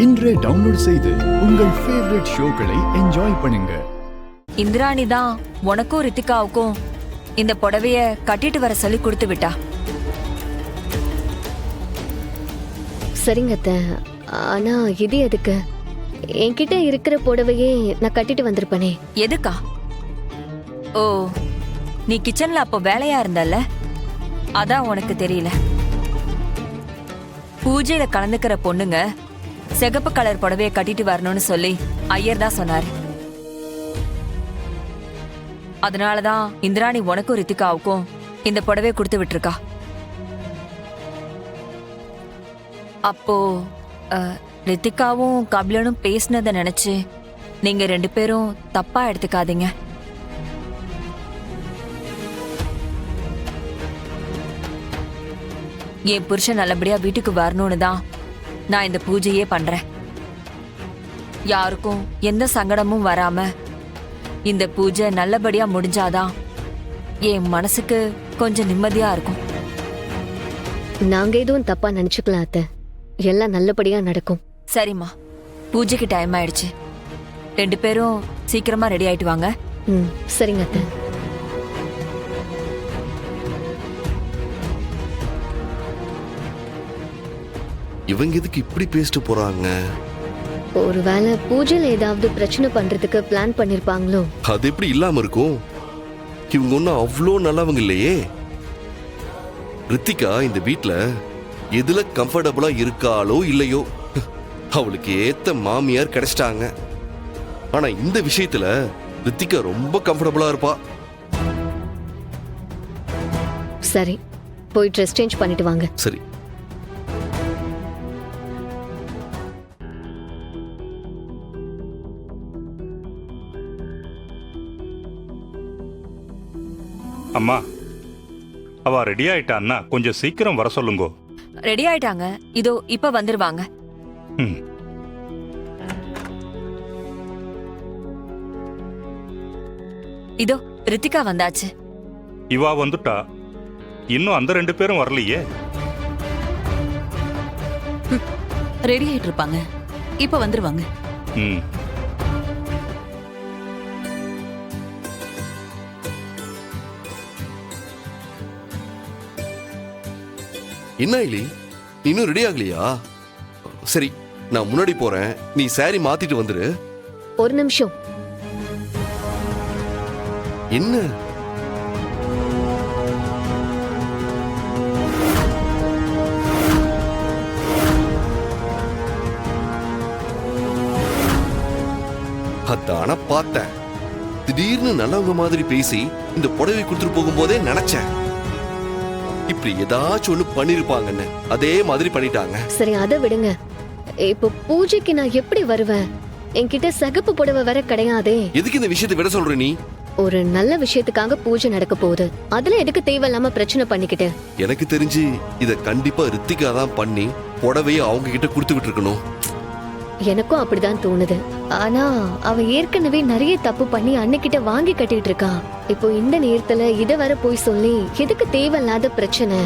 இன்றே டவுன்லோட் செய்து உங்கள் ஃபேவரட் ஷோக்களை என்ஜாய் பண்ணுங்க. இந்திராணி தான் உனக்கும் ரித்திகாவுக்கும் இந்த புடவைய கட்டிட்டு வர சொல்லி கொடுத்து விட்டா. சரிங்க அத்தை. ஆனா இது எதுக்கு? என்கிட்ட இருக்கிற புடவையே நான் கட்டிட்டு வந்திருப்பனே. எதுக்கா? ஓ, நீ கிச்சன்ல அப்போ வேலையா இருந்தல்ல, அதான் உனக்கு தெரியல. பூஜையில கலந்துக்கிற பொண்ணுங்க சிகப்பு கலர் புடவைய கட்டிட்டு வரணும்னு சொல்லி ஐயர் தான் சொன்னாரு. அதனாலதான் இந்திராணி உனக்கும் ரித்திகாவுக்கும் இந்த புடவைய கொடுத்து விட்டுருக்கா. அப்போ ரித்திகாவும் கபிலனும் பேசினதை நினைச்சு நீங்க 2 பேரும் தப்பா எடுத்துக்காதீங்க. என் புருஷன் நல்லபடியா வீட்டுக்கு வரணும்னு தான் நான் இந்த பூஜையே பண்றேன். யாருக்கும் எந்த சங்கடமும் வராம இந்த பூஜை நல்லபடியா முடிஞ்சாதான் என் மனசுக்கு கொஞ்சம் நிம்மதியா இருக்கும். நாங்க எதுவும் தப்பா நினைச்சுக்கலாம் அத்தை. எல்லாம் நல்லபடியா நடக்கும். சரிம்மா, பூஜைக்கு டைம் ஆயிடுச்சு. 2 பேரும் சீக்கிரமா ரெடி ஆயிட்டு வாங்க. சரிங்க அத்தை. இவங்க எதுக்கு இப்படி பேசிட்டு போறாங்க? ஒருவேளை பூஜையில ஏதாவது பிரச்சனை பண்றதுக்கு பிளான் பண்ணிருப்பாங்களோ? அது எப்படி இல்லாம இருக்கும்? இவங்க ஒன்னும் அவ்வளோ நல்லவங்க இல்லையே. ரித்திகா இந்த வீட்ல எதுல கம்ஃபர்டபுளா இருக்காளோ இல்லையோ, அவளுக்கு ஏத்த மாமியார் கிடைச்சிட்டாங்க. ஆனா இந்த விஷயத்துல ரித்திகா ரொம்ப கம்ஃபர்டபுளா இருப்பா. சரி, போய் ட்ரெஸ் சேஞ்ச் பண்ணிட்டு வாங்க. சரி. அம்மா, அவ ரெடி ஆயிட்டான்னா கொஞ்சம் சீக்கிரம் வர சொல்லுங்க. ரெடி ஆயிட்டாங்க, இதோ இப்ப வந்துருவாங்க. இதோ ரித்திகா வந்தாச்சு. இவா வந்துட்டா, இன்னும் அந்த 2 பேரும் வரலையே. ரெடி ஆயிட்டு இருப்பாங்க, இப்ப வந்துருவாங்க. என்ன இலி, இன்னும் ரெடி ஆகலையா? சரி, நான் முன்னாடி போறேன், நீ சாரி மாத்திட்டு வந்துரு. ஒரு நிமிஷம். என்ன? அதான பார்த்தேன். திடீர்னு நல்லவங்க மாதிரி பேசி இந்த புடவை கொடுத்துட்டு போகும்போதே நினைச்சேன் இப்படி ஏதாச்சும் ஒண்ணு பண்ணிருப்பாங்கன்னு. அதே மாதிரி பண்ணிட்டாங்க. சரி, அதை விடுங்க. இப்போ பூஜைக்கு நான் எப்படி வருவேன்? என்கிட்ட சிகப்பு புடவை வர கிடையாதே. எதுக்கு இந்த விஷயத்தை விட சொல்ற நீ? ஒரு நல்ல விஷயத்துக்காக பூஜை நடக்க போகுது, அதுல எதுக்கு தேவையில்லாம பிரச்சனை பண்ணிக்கிட்டு? எனக்கு தெரிஞ்சு இத கண்டிப்பா ரித்திகா தான் பண்ணி புடவையை அவங்க கிட்ட கொடுத்து விட்டு இருக்கணும். எனக்கும் அப்படிதான் தோணுது. ஆனா அவ ஏற்கனவே நிறைய தப்பு பண்ணி அன்னைக்கிட்ட வாங்கி கட்டிட்டு இருக்கா. இப்போ இந்த நேரத்துல இத வர போய் சொல்லி எதுக்கு தேவையில்லாத பிரச்சனை?